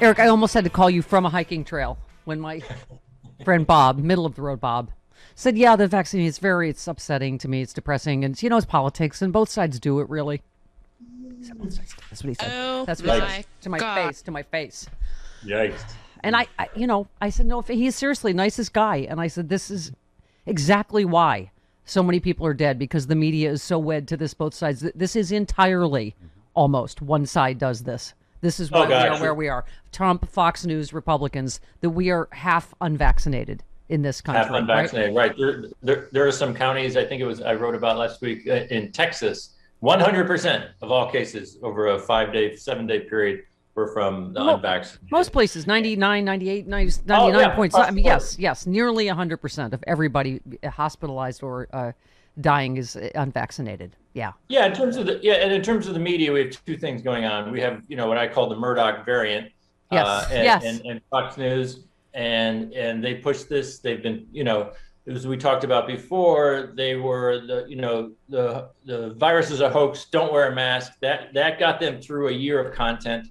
Eric, I almost had to call you from a hiking trail when my friend Bob, middle of the road Bob, said, yeah, the vaccine is it's upsetting to me. It's depressing. And, it's politics, and both sides do it, really. That's what he said. Oh, that's what my he said. To my face. Yikes. And I said, no, he's seriously nicest guy. And I said, this is exactly why so many people are dead, because the media is so wed to this, both sides. This is entirely almost one side does this. This is why we are where we are. Trump, Fox News, Republicans, that we are half unvaccinated in this country. Half unvaccinated, right. There are some counties, I think I wrote about last week in Texas, 100% of all cases over a 7-day period were from the unvaccinated. Most places, 99, 98, 99 points. I mean, yes, nearly 100% of everybody hospitalized or dying is unvaccinated. Yeah. Yeah. In terms of the media, we have two things going on. We have, what I call the Murdoch variant. And Fox News, and they push this. They've been, as we talked about before, they were the virus is a hoax. Don't wear a mask. That got them through a year of content.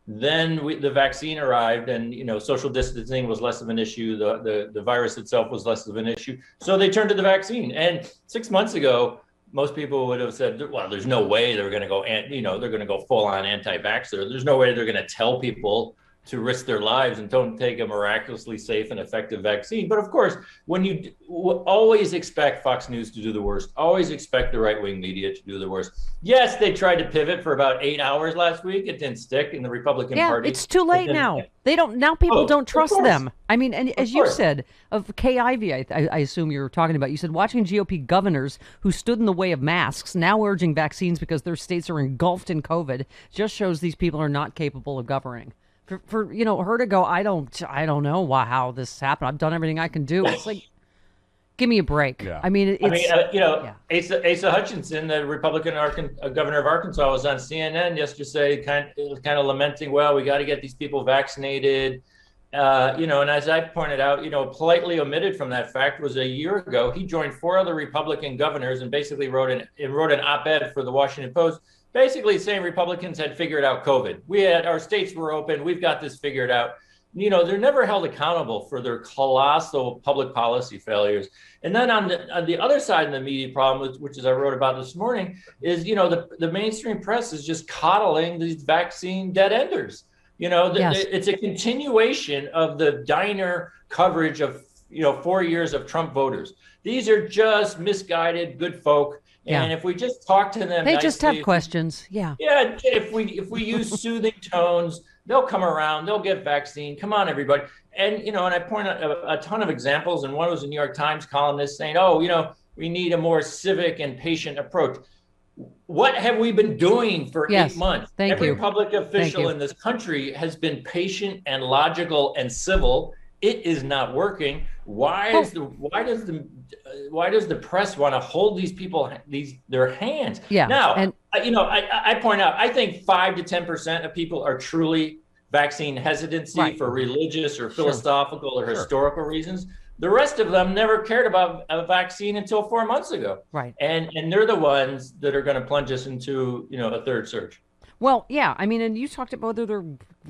Then the vaccine arrived, and social distancing was less of an issue. The virus itself was less of an issue. So they turned to the vaccine. And 6 months ago, most people would have said, well, there's no way they're going to go, they're going to go full on anti-vaxxer. There's no way they're going to tell people to risk their lives and don't take a miraculously safe and effective vaccine. But of course, when you always expect Fox News to do the worst, always expect the right-wing media to do the worst. Yes, they tried to pivot for about 8 hours last week. It didn't stick in the Republican Party. Yeah, it's too late now. People don't trust them. I mean, and as you said, of KIV, I assume you're talking about, you said watching GOP governors who stood in the way of masks, now urging vaccines because their states are engulfed in COVID, just shows these people are not capable of governing. For her to go, I don't know how this happened. I've done everything I can do. It's like, give me a break. Yeah. I mean, Asa Hutchinson, the Republican governor of Arkansas, was on CNN yesterday, kind of lamenting, well, we got to get these people vaccinated. And as I pointed out, politely omitted from that fact was a year ago, he joined 4 other Republican governors and basically wrote an op-ed for the Washington Post, basically saying Republicans had figured out COVID. Our states were open. We've got this figured out. They're never held accountable for their colossal public policy failures. And then on the other side of the media problem, which I wrote about this morning, is, the mainstream press is just coddling these vaccine dead enders. It's a continuation of the diner coverage of, 4 years of Trump voters. These are just misguided good folk. And if we just talk to them, they just have questions. Yeah. Yeah. If we use soothing tones, they'll come around. They'll get vaccine. Come on, everybody. And and I point out a ton of examples. And one was a New York Times columnist saying, we need a more civic and patient approach. What have we been doing for 8 months? Every public official in this country has been patient and logical and civil. It is not working. Why does the press want to hold these people their hands? Yeah. Now, I point out, I think 5 to 10% of people are truly vaccine hesitancy for religious or philosophical or historical reasons. The rest of them never cared about a vaccine until 4 months ago. Right. And they're the ones that are going to plunge us into, a third surge. Well, yeah. I mean, and you talked about whether they're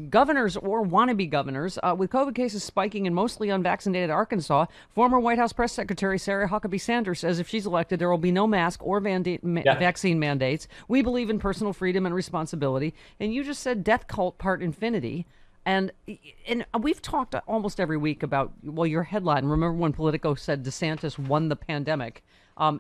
governors or wannabe governors. With COVID cases spiking in mostly unvaccinated Arkansas, former White House Press Secretary Sarah Huckabee Sanders says if she's elected, there will be no mask or vaccine mandates. We believe in personal freedom and responsibility. And you just said death cult part infinity. And we've talked almost every week about, your headline. Remember when Politico said DeSantis won the pandemic?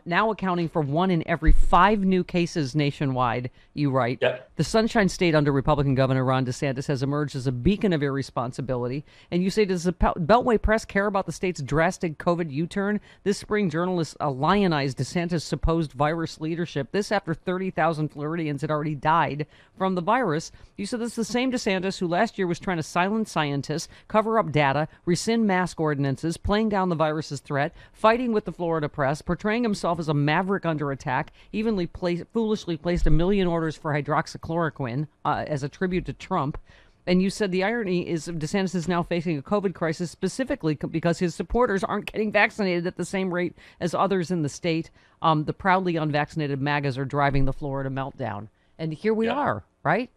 Now accounting for 1 in every 5 new cases nationwide, you write. Yep. The Sunshine State under Republican Governor Ron DeSantis has emerged as a beacon of irresponsibility. And you say, does the Beltway press care about the state's drastic COVID U-turn? This spring, journalists lionized DeSantis' supposed virus leadership. This after 30,000 Floridians had already died from the virus. You said this is the same DeSantis who last year was trying to silence scientists, cover up data, rescind mask ordinances, playing down the virus's threat, fighting with the Florida press, portraying himself as a maverick under attack. He even foolishly placed 1 million orders for hydroxychloroquine as a tribute to Trump. And you said the irony is DeSantis is now facing a COVID crisis specifically because his supporters aren't getting vaccinated at the same rate as others in the state. The proudly unvaccinated MAGAs are driving the Florida meltdown. And here we are, right?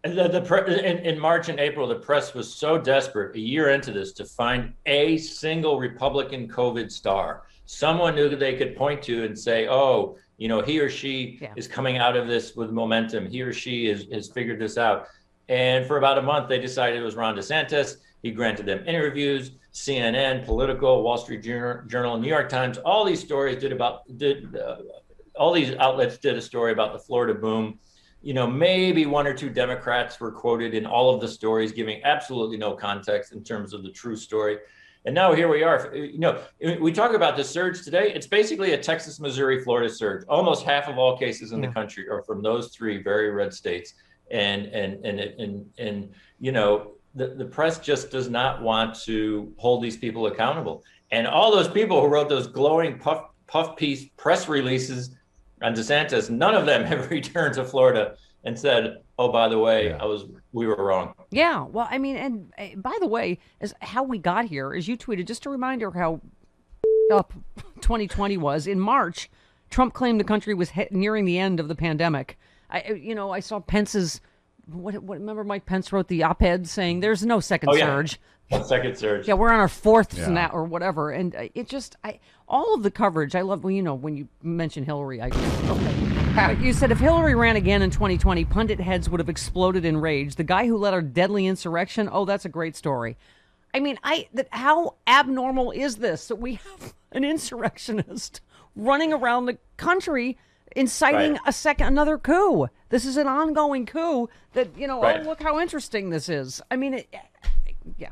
In March and April, the press was so desperate a year into this to find a single Republican COVID star, someone who they could point to and say, oh, he or she is coming out of this with momentum. He or she has figured this out. And for about a month, they decided it was Ron DeSantis. He granted them interviews. CNN, Politico, Wall Street Journal, New York Times, all these stories all these outlets did a story about the Florida boom. Maybe 1 or 2 Democrats were quoted in all of the stories, giving absolutely no context in terms of the true story. And now here we are. We talk about the surge today. It's basically a Texas, Missouri, Florida surge. Almost half of all cases in the country are from those 3 very red states. And the press just does not want to hold these people accountable. And all those people who wrote those glowing puff piece press releases on DeSantis, none of them have returned to Florida and said, oh, by the way, we were wrong. Yeah. Well, I mean, and by the way, as how we got here, as you tweeted, just a reminder how up 2020 was. In March, Trump claimed the country was nearing the end of the pandemic. I saw Pence's, remember Mike Pence wrote the op-ed saying there's no second surge. Second surge. Yeah, we're on our 4th now or whatever. And all of the coverage, I love, when you mention Hillary, you said if Hillary ran again in 2020, pundit heads would have exploded in rage. The guy who led our deadly insurrection, that's a great story. I mean, how abnormal is this that we have an insurrectionist running around the country inciting another coup? This is an ongoing coup that, oh, look how interesting this is. I mean,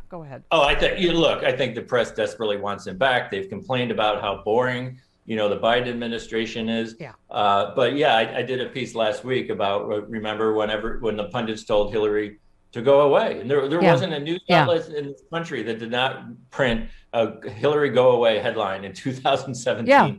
go ahead. Oh, I think the press desperately wants him back. They've complained about how boring, the Biden administration is. Yeah. I did a piece last week about, remember when the pundits told Hillary to go away. And there wasn't a news outlet in this country that did not print a Hillary go away headline in 2017. Yeah.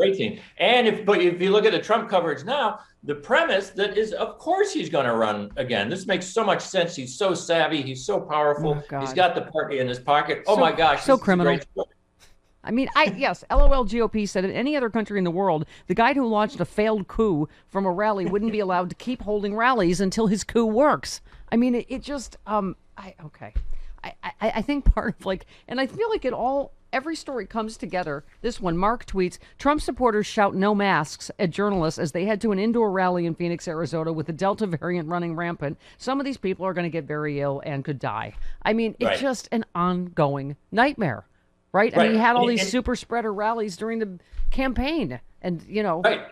18. And if you look at the Trump coverage now, the premise that is, of course, he's going to run again. This makes so much sense. He's so savvy. He's so powerful. He's got the party in his pocket. Oh my gosh. So criminal. I mean, yes, LOL GOP said in any other country in the world, the guy who launched a failed coup from a rally wouldn't be allowed to keep holding rallies until his coup works. I mean, it just, I think part of and I feel like every story comes together. This one, Mark tweets, Trump supporters shout no masks at journalists as they head to an indoor rally in Phoenix, Arizona with the Delta variant running rampant. Some of these people are going to get very ill and could die. I mean, it's just an ongoing nightmare, right? I mean, you had all these super spreader rallies during the campaign and, Right.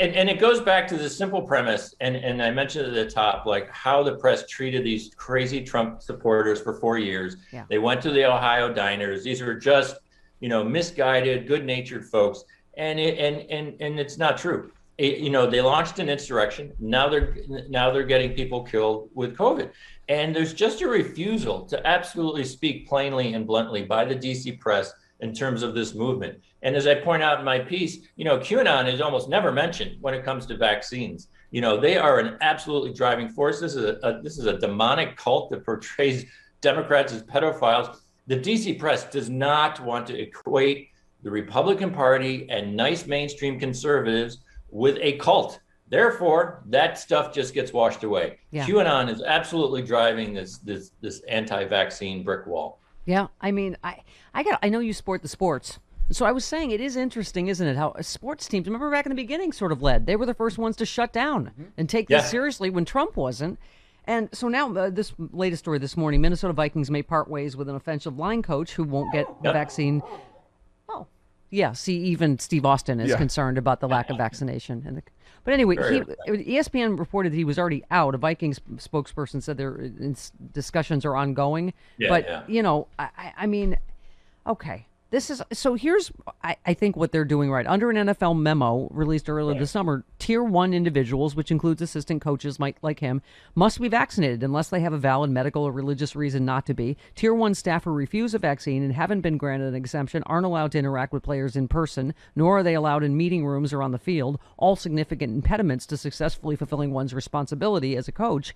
And it goes back to the simple premise, and I mentioned at the top, how the press treated these crazy Trump supporters for 4 years. Yeah. They went to the Ohio diners. These were just, misguided, good-natured folks, and it's not true. They launched an insurrection. Now they're getting people killed with COVID, and there's just a refusal to absolutely speak plainly and bluntly by the DC press in terms of this movement. And as I point out in my piece, QAnon is almost never mentioned when it comes to vaccines. They are an absolutely driving force. This is a demonic cult that portrays Democrats as pedophiles. The DC press does not want to equate the Republican Party and nice mainstream conservatives with a cult. Therefore, that stuff just gets washed away. Yeah. QAnon is absolutely driving this anti-vaccine brick wall. Yeah, I mean, I know you support the sports. So I was saying it is interesting, isn't it, how sports teams, remember back in the beginning, sort of led. They were the first ones to shut down and take this seriously when Trump wasn't. And so now this latest story this morning, Minnesota Vikings may part ways with an offensive line coach who won't get the vaccine. Oh, yeah. See, even Steve Austin is concerned about the lack of vaccination. But anyway, ESPN reported that he was already out. A Vikings spokesperson said their discussions are ongoing. I mean, okay. This is so. Here's, I think, what they're doing right. Under an NFL memo released earlier this summer, Tier 1 individuals, which includes assistant coaches like him, must be vaccinated unless they have a valid medical or religious reason not to be. Tier 1 staff who refuse a vaccine and haven't been granted an exemption aren't allowed to interact with players in person, nor are they allowed in meeting rooms or on the field, all significant impediments to successfully fulfilling one's responsibility as a coach.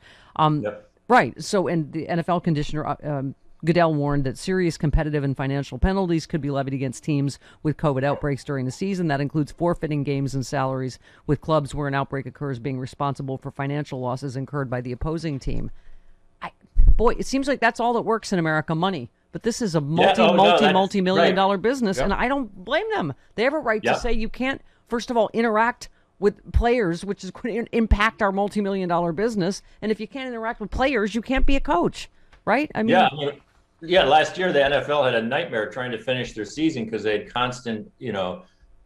Right. So, and the NFL conditioner, Goodell warned that serious competitive and financial penalties could be levied against teams with COVID outbreaks during the season. That includes forfeiting games and salaries, with clubs where an outbreak occurs being responsible for financial losses incurred by the opposing team. Boy, it seems like that's all that works in America, money. But this is a multi-million dollar business, and I don't blame them. They have a right to say you can't, first of all, interact with players, which is going to impact our multi-million-dollar business. And if you can't interact with players, you can't be a coach, right? I mean, last year the NFL had a nightmare trying to finish their season because they had constant,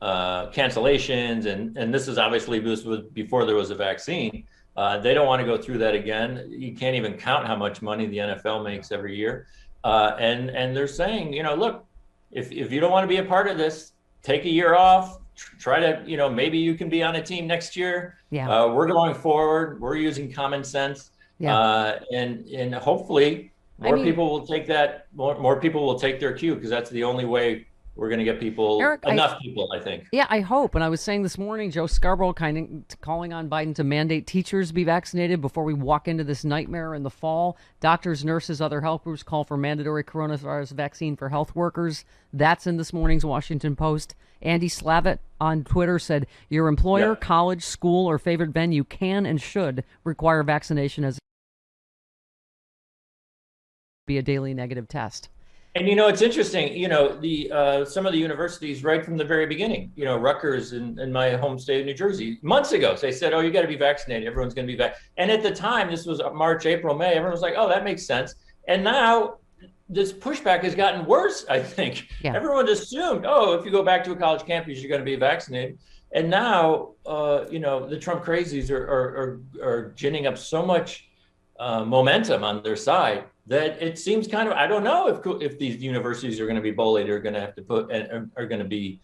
cancellations, and this was before there was a vaccine. They don't want to go through that again. You can't even count how much money the NFL makes every year, and they're saying, look, if you don't want to be a part of this, take a year off. Try to, maybe you can be on a team next year. We're going forward. We're using common sense, and hopefully. More people will take that. More people will take their cue, because that's the only way we're going to get people, enough people, I think. Yeah, I hope. And I was saying this morning, Joe Scarborough kind of calling on Biden to mandate teachers be vaccinated before we walk into this nightmare in the fall. Doctors, nurses, other health groups call for mandatory coronavirus vaccine for health workers. That's in this morning's Washington Post. Andy Slavitt on Twitter said, your employer, college, school, or favorite venue can and should require vaccination as be a daily negative test. And it's interesting. The some of the universities right from the very beginning. Rutgers in my home state of New Jersey, months ago, they said, "Oh, you got to be vaccinated. Everyone's going to be vaccinated." And at the time, this was March, April, May. Everyone was like, "Oh, that makes sense." And now this pushback has gotten worse. I think everyone assumed, "Oh, if you go back to a college campus, you're going to be vaccinated." And now, the Trump crazies are ginning up so much momentum on their side that it seems kind of, I don't know if these universities are going to be bullied, or going to have to are going to be,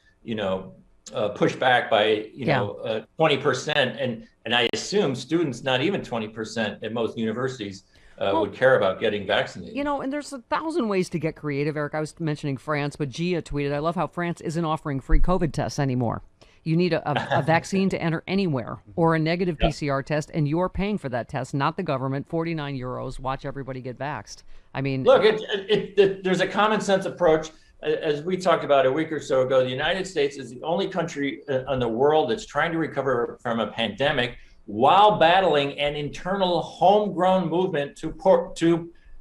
pushed back by, 20%. And I assume students, not even 20% at most universities, would care about getting vaccinated. And there's 1,000 ways to get creative, Eric. I was mentioning France, but Gia tweeted, I love how France isn't offering free COVID tests anymore. You need a vaccine to enter anywhere, or a negative PCR test, and you're paying for that test, not the government. 49 euros. Watch everybody get vaxxed. I mean, look, there's a common sense approach. As we talked about a week or so ago, the United States is the only country in the world that's trying to recover from a pandemic while battling an internal homegrown movement to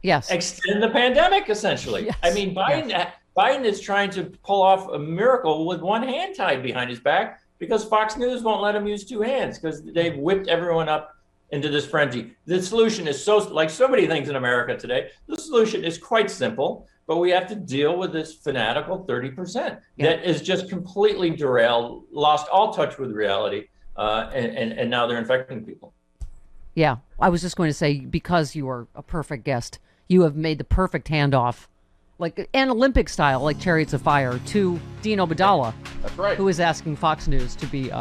extend the pandemic, essentially. Yes. I mean, Biden is trying to pull off a miracle with one hand tied behind his back, because Fox News won't let him use two hands, because they've whipped everyone up into this frenzy. The solution is like so many things in America today, the solution is quite simple, but we have to deal with this fanatical 30% that is just completely derailed, lost all touch with reality, and now they're infecting people. Yeah, I was just going to say, because you are a perfect guest, you have made the perfect handoff, like an Olympic style, like Chariots of Fire, to Dean Obeidallah. That's right. Who is asking Fox News to be